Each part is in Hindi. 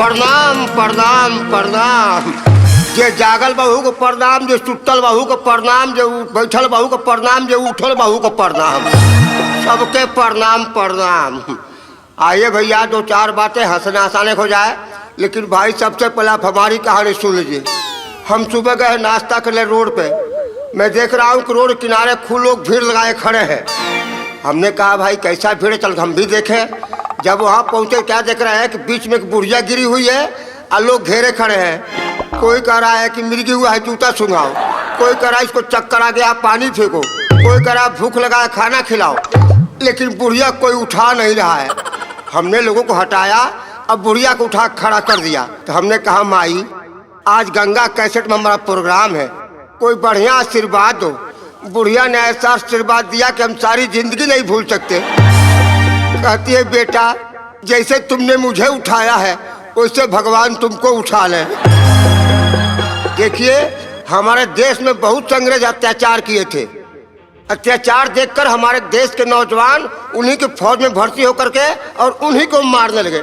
प्रणाम प्रणाम प्रणाम। जे जागल बहू को प्रणाम, जो सुतल बहू को प्रणाम, जो बैठल बहू को प्रणाम, जो उठल बहू को प्रणाम। सबके प्रणाम प्रणाम। आइए भैया, दो चार बातें हंसने हंसाने हो जाए। लेकिन भाई सबसे पहले आप हमारी कहानी सुन लीजिए। हम सुबह गए नाश्ता करने रोड पे। मैं देख रहा हूँ कि रोड किनारे खूब लोग भीड़ लगाए खड़े हैं। हमने कहा भाई कैसा भीड़, चल हम भी देखें। जब वहाँ पहुँचे क्या देख रहे हैं कि बीच में एक बुढ़िया गिरी हुई है और लोग घेरे खड़े हैं। कोई कह रहा है कि मिर्गी हुआ है जूता सुंघाओ, कोई कह रहा है इसको चक्कर आ गया पानी फेंको, कोई कह रहा है भूख लगा है खाना खिलाओ। लेकिन बुढ़िया कोई उठा नहीं रहा है। हमने लोगों को हटाया, अब बुढ़िया को उठा खड़ा कर दिया। तो हमने कहा माई आज गंगा कैसेट में हमारा प्रोग्राम है, कोई बढ़िया आशीर्वाद दो। बुढ़िया ने ऐसा आशीर्वाद दिया कि हम सारी जिंदगी नहीं भूल सकते। कहती है बेटा जैसे तुमने मुझे उठाया है वैसे भगवान तुमको उठा ले। देखिए हमारे देश में बहुत से अंग्रेज अत्याचार किए थे। अत्याचार देखकर हमारे देश के नौजवान उन्हीं के फौज में भर्ती होकर के और उन्हीं को मारने लगे।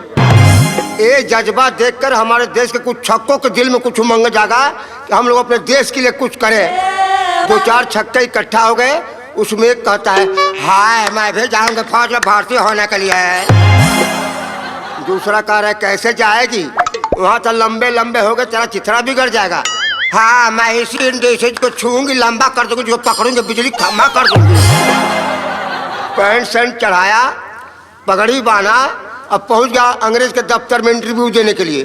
ये जज्बा देखकर हमारे देश के कुछ छक्कों के दिल में कुछ उमंग जागा कि हम लोग अपने देश के लिए कुछ करें। दो चार छक्के इकट्ठा हो गए। उसमें एक कहता है हाय मैं भी जाऊंगा फौज में भर्ती होने के लिए। दूसरा कह रहा है कैसे जाएगी, वहाँ तो लंबे लंबे हो गए तेरा चिथड़ा बिगड़ जाएगा। हाँ मैं इसी इंडस्ट्रीज को छूंगी, लंबा कर दूंगी, जो पकड़ूंगी बिजली खम्मा कर दूंगी। पैंट शर्ट चढ़ाया, पगड़ी बांधा, अब पहुंच गया अंग्रेज के दफ्तर में इंटरव्यू देने के लिए।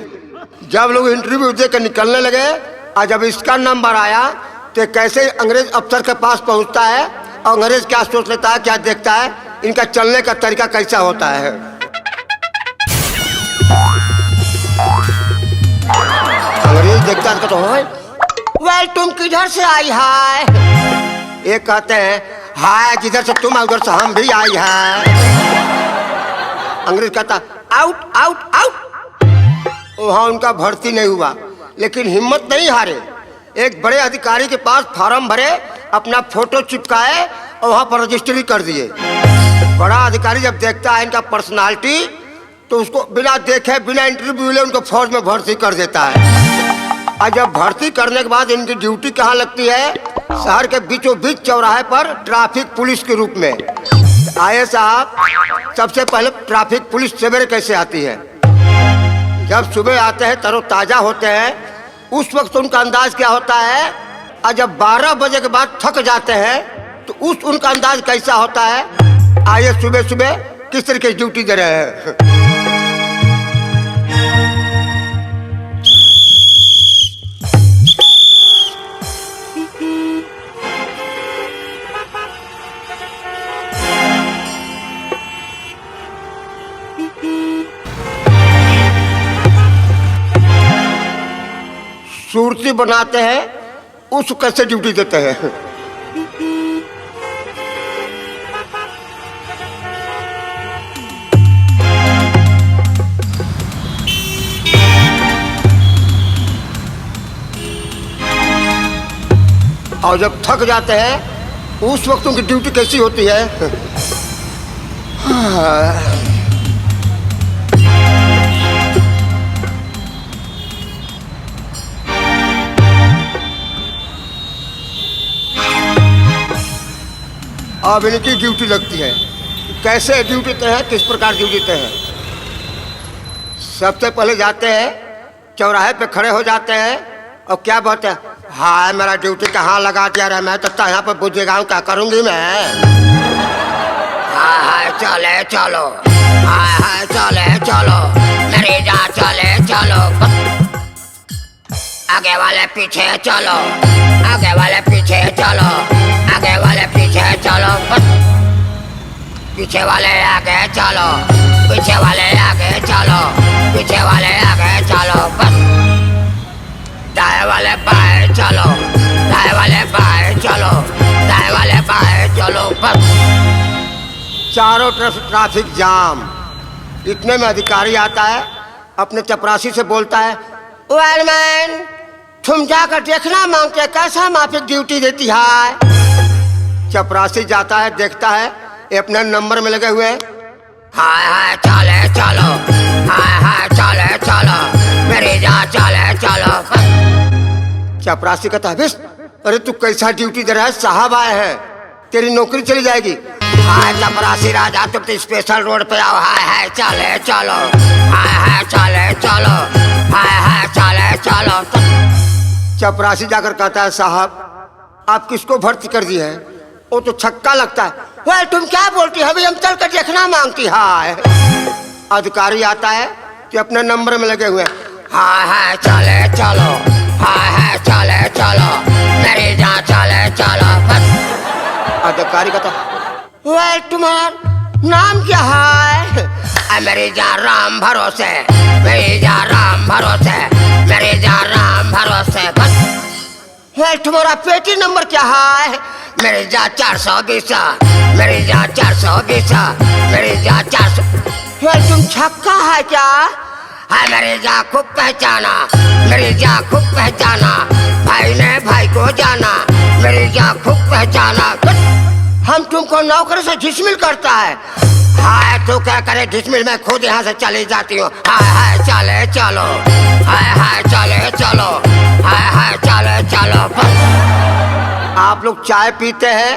जब लोग इंटरव्यू दे कर निकलने लगे और जब इसका नंबर आया तो कैसे अंग्रेज अफसर के पास पहुंचता है और अंग्रेज क्या सोच लेता है, क्या देखता है, इनका चलने का तरीका कैसा होता है। अंग्रेज देखता है तो वेल तुम किधर से आई है। एक कहते हैं हाय जिधर से तुम उधर से हम भी आई हैं। अंग्रेज कहता आउट आउट आउट। वहाँ उनका भर्ती नहीं हुआ लेकिन हिम्मत नहीं हारे। एक बड़े अधिकारी के पास फॉर्म भरे, अपना फोटो चिपकाए और वहाँ पर रजिस्ट्री कर दिए। बड़ा अधिकारी जब देखता है इनका पर्सनालिटी तो उसको बिना देखे बिना इंटरव्यू ले उनको फौज में भर्ती कर देता है। और जब भर्ती करने के बाद इनकी ड्यूटी कहाँ लगती है, शहर के बीचों बीच चौराहे पर ट्रैफिक पुलिस के रूप में। आए साहब सबसे पहले ट्रैफिक पुलिस सवेरे कैसे आती है, जब सुबह आते हैं तरोताजा होते हैं, उस वक्त उनका अंदाज क्या होता है। और जब 12 बजे के बाद थक जाते हैं तो उस उनका अंदाज कैसा होता है। आइए सुबह सुबह किस तरीके की ड्यूटी दे रहे हैं। सूरती बनाते हैं, उसको कैसे ड्यूटी देते हैं। और जब थक जाते हैं उस वक्त उनकी ड्यूटी कैसी होती है। अब इनकी ड्यूटी लगती है। कैसे ड्यूटी देते हैं, किस प्रकार ड्यूटी देते हैं। सबसे पहले जाते हैं चौराहे पे खड़े हो जाते हैं और क्या बोलते हैं हाय मेरा ड्यूटी कहाँ लगा दिया रहा, मैं तो यहाँ पर बुझेगा क्या करूँगी मैं। हाय हाय चले चलो, हाय हाय चले चलो, मेरी जा चले चलो, आगे वाले पीछे चलो, आगे वाले पीछे चलो, आगे वाले पीछे चलो, पीछे वाले आगे चलो, पीछे वाले आगे चलो, पीछे वाले आगे चलो, दाएं वाले बाएं चलो, दाएं वाले बाएं चलो, दाएं वाले बाएं चलो। चारों तरफ ट्रैफिक जाम। इतने में अधिकारी आता है, अपने चपरासी से बोलता है वेलमैन तुम जाकर देखना मांगते कैसा माफिक ड्यूटी देती है। चपरासी जाता है, देखता है ये अपने नंबर में लगे हुए हैं। हाय हाय चले चलो, हाय हाय चले चलो, चपरासी कहता है बेश, अरे तू कैसा ड्यूटी दे रहा है, साहब आए हैं, तेरी नौकरी चली जाएगी। हाय चपरासी राजा, तुम तो स्पेशल रोड पे आओ, हाय चले चलो, हाय चले चलो, हाय चले चलो। चपरासी जाकर कहता है साहब आप किसको भर्ती कर दिए हैं? वो तो छक्का लगता है। वह तुम क्या बोलती है, अभी हम चल कर देखना मांगती है। अधिकारी आता है कि अपने नंबर में लगे हुए, हाय चले चलो, हाय चले चलो, मेरी जान चले चलो। बस अधिकारी कहता वह तुम्हारा नाम क्या है? मेरी जान राम भरोसे, मेरी जान राम भरोसे, मेरी जान राम भरोसे। बस है तुम्हारा पेटी नंबर क्या है? मेरी जान 420, मेरी जान 420, मेरी जान 400। तुम छक्का है क्या? है मेरी जान खूब पहचाना, मेरी जान खूब पहचाना, भाई ने भाई को जाना, मेरी जान खूब पहचाना। हम तुमको नौकरी से डिसमिल करता है। हाय तू क्या करे डिसमिल, मैं खुद यहाँ से चली जाती हूँ। हाय चले चलो, हाय चले चलो, हाय चले चलो। आप लोग चाय पीते हैं,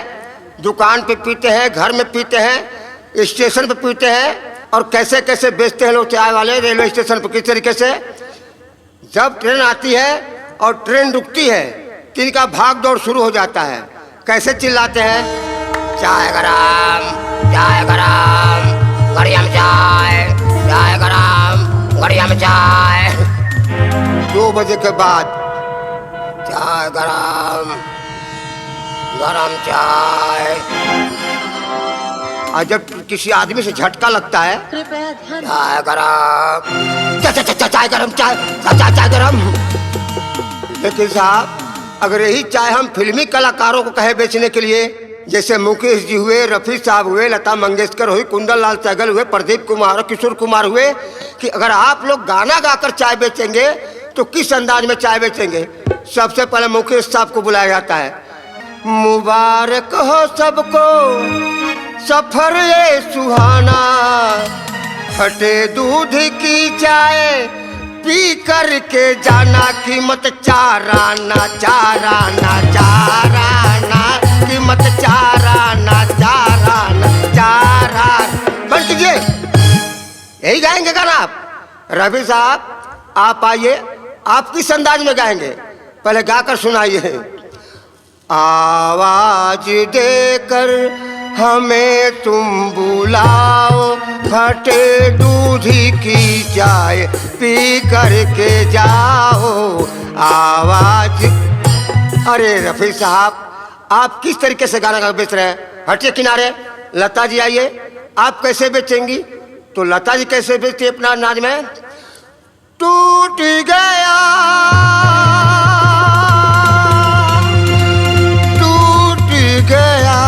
दुकान पे पीते हैं, घर में पीते हैं, स्टेशन पे पीते हैं, और कैसे कैसे बेचते हैं लोग चाय वाले रेलवे स्टेशन पर। किस तरीके से जब ट्रेन आती है और ट्रेन रुकती है तो इनका भाग दौड़ शुरू हो जाता है। कैसे चिल्लाते हैं, चाय गरम, चाय गरम, गड़िया में चाय, चाय गरम, गड़िया में चाय। 2 बजे के बाद चाय गरम, गरम चाय। और जब किसी आदमी से झटका लगता है, चाय गरम, चाय गरम, चाय गरम। लेकिन साहब अगर यही चाय हम फिल्मी कलाकारों को कहे बेचने के लिए, जैसे मुकेश जी हुए, रफी साहब हुए, लता मंगेशकर हुई, कुंदन लाल सहगल हुए, प्रदीप कुमार, किशोर कुमार हुए, कि अगर आप लोग गाना गाकर चाय बेचेंगे तो किस अंदाज में चाय बेचेंगे? सबसे पहले मुकेश साहब को बुलाया जाता है। मुबारक हो सबको सफर ये सुहाना, फटे दूध की चाय पी करके जाना, कीमत चाराना चाराना चाराना, कीमत चाराना चाराना चाराना। बंद कीजिए, यही गाएंगे गाना आप? रवि साहब आप आइए, आप किस अंदाज में गाएंगे पहले गाकर सुनाइए। आवाज देकर हमें तुम बुलाओ, फटे दूध की चाय पी करके जाओ, आवाज। अरे रफी साहब आप किस तरीके से गाना बेच रहे हैं? हटिए किनारे। लता जी आइए, आप कैसे बेचेंगी? तो लता जी कैसे बेचती है अपना अंदाज में, टूट गया टूट गया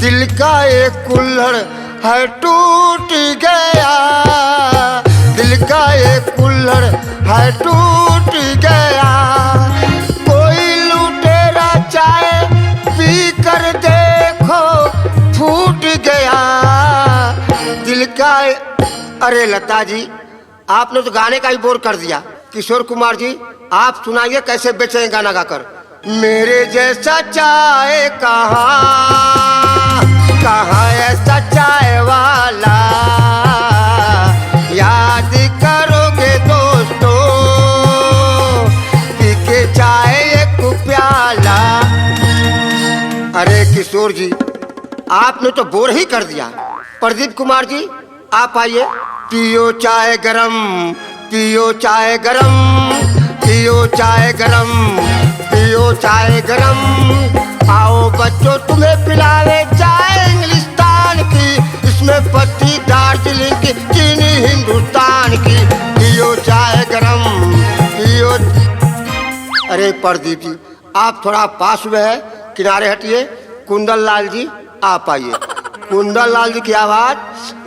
दिल का एक कुल्हड़ है, टूट गया दिल का एक कुल्हड़ है, टूट गया। कोई लुटेरा चाय पी कर देखो फूट गया दिल का। अरे लता जी आपने तो गाने का ही बोर कर दिया। किशोर कुमार जी आप सुनाइए कैसे बेचेंगे गाना गाकर। मेरे जैसा चाय कहाँ कहाँ ऐसा चाय वाला, याद करोगे दोस्तों पी के चाय एक प्याला। अरे किशोर जी आपने तो बोर ही कर दिया। प्रदीप कुमार जी आप आइए। पियो चाय गरम, पियो चाय गरम, पियो चाय गरम, पियो चाय गरम। आओ बच्चों तुम्हें पिलावे चाय इंग्लिस्तान की, इसमें पत्ती दार्जिलिंग की, चीनी हिंदुस्तान की। पियो चाय गरम, पियो। अरे प्रदीप जी आप थोड़ा पास में है, किनारे हटिए। कुंदन लाल जी आप आइए। कुंदन लाल जी की आवाज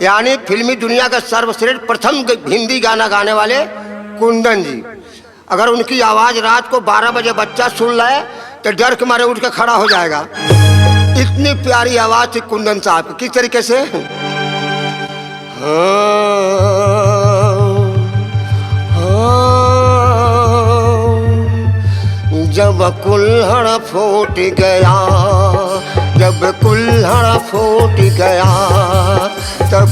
यानी फिल्मी दुनिया का सर्वश्रेष्ठ प्रथम हिंदी गाना गाने वाले कुंदन जी। अगर उनकी आवाज रात को 12 बजे बच्चा सुन ले तो डर के मारे उठ के खड़ा हो जाएगा। इतनी प्यारी आवाज थी कुंदन साहब की। किस तरीके से हाँ, हाँ, कुल्हड़ फूट गया, जब कुल्हड़ फूट गया, तब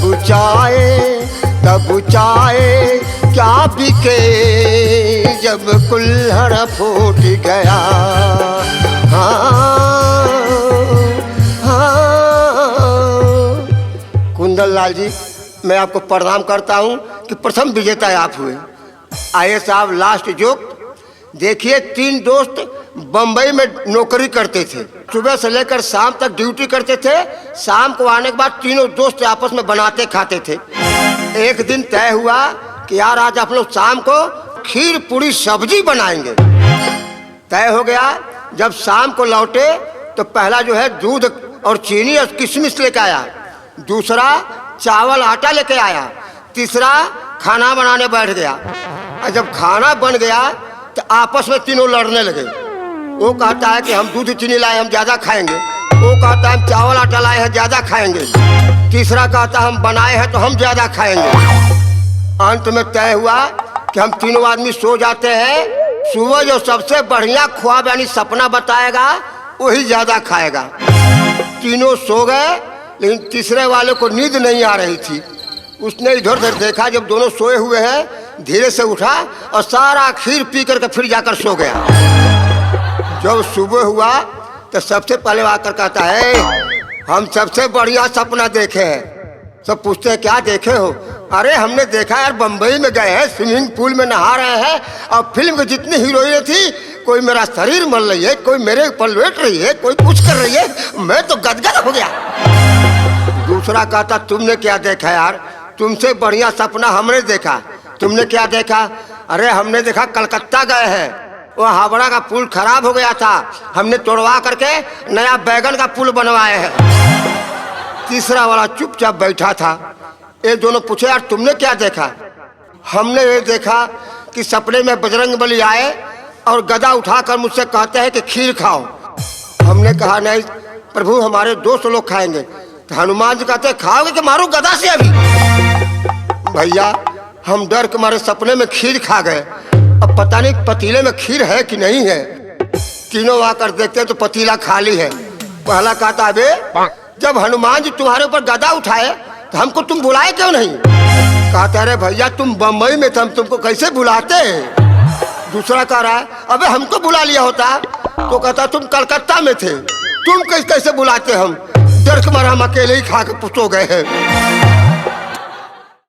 चाय क्या बिके, जब कुल्हड़ फूट गया। हाँ हाँ। कुंदन लाल जी, मैं आपको प्रणाम करता हूँ कि प्रथम विजेता आप हुए। आइए साहब, लास्ट जोक देखिए। 3 दोस्त बम्बई में नौकरी करते थे, सुबह से लेकर शाम तक ड्यूटी करते थे। शाम को आने के बाद तीनों दोस्त आपस में बनाते खाते थे। एक दिन तय हुआ कि यार आज आप लोग शाम को खीर पूरी सब्जी बनाएंगे। तय हो गया। जब शाम को लौटे तो पहला जो है दूध और चीनी और किशमिश लेके आया, दूसरा चावल आटा लेके आया, तीसरा खाना बनाने बैठ गया। और जब खाना बन गया तो आपस में तीनों लड़ने लगे। वो कहता है कि हम दूध चीनी लाए, हम ज़्यादा खाएंगे। वो कहता है हम चावल आटा लाए हैं, ज़्यादा खाएंगे। तीसरा कहता हम बनाए हैं तो हम ज़्यादा खाएंगे। अंत में तय हुआ कि हम तीनों आदमी सो जाते हैं। सुबह जो सबसे बढ़िया ख्वाब यानी सपना बताएगा वही ज़्यादा खाएगा। तीनों सो गए, लेकिन तीसरे वाले को नींद नहीं आ रही थी। उसने इधर उधर देखा, जब दोनों सोए हुए हैं धीरे से उठा और सारा खीर पी करके फिर जाकर सो गया। जब सुबह हुआ तो सबसे पहले आकर कहता है हम सबसे बढ़िया सपना देखे हैं। सब पूछते हैं क्या देखे हो? अरे हमने देखा यार, बम्बई में गए हैं, स्विमिंग पूल में नहा रहे हैं और फिल्म की जितनी हीरोइनें थी, कोई मेरा शरीर मल रही है, कोई मेरे ऊपर लेट रही है, कोई कुछ कर रही है, मैं तो गदगद हो गया। दूसरा कहता तुमने क्या देखा यार? तुमसे बढ़िया सपना हमने देखा। तुमने क्या देखा? अरे हमने देखा कलकत्ता गए हैं, वो हावड़ा का पुल खराब हो गया था, हमने तोड़वा करके नया बैगन का पुल बनवाए हैं। तीसरा वाला चुपचाप बैठा था। ये दोनों पूछे यार तुमने क्या देखा? हमने ये देखा कि सपने में बजरंगबली आए और गदा उठाकर मुझसे कहते हैं कि खीर खाओ। हमने कहा नहीं प्रभु, हमारे दोस्त लोग खाएंगे। तो हनुमान जी कहते खाओगे कि मारो गदा से अभी? भैया हम डर के मारे सपने में खीर खा गए। अब पता नहीं पतीले में खीर है कि नहीं है। तीनों आकर देखते तो पतीला खाली है। पहला कहता अबे जब हनुमान जी तुम्हारे ऊपर गदा उठाए तो हमको तुम बुलाए क्यों नहीं? कहता अरे भैया तुम बम्बई में थे, हम तुमको कैसे बुलाते हैं? दूसरा कह रहा है अबे हमको बुला लिया होता। तो कहता तुम कलकत्ता में थे, तुम कैसे बुलाते? हम डर के मारे हम अकेले ही खा के सो गए हैं।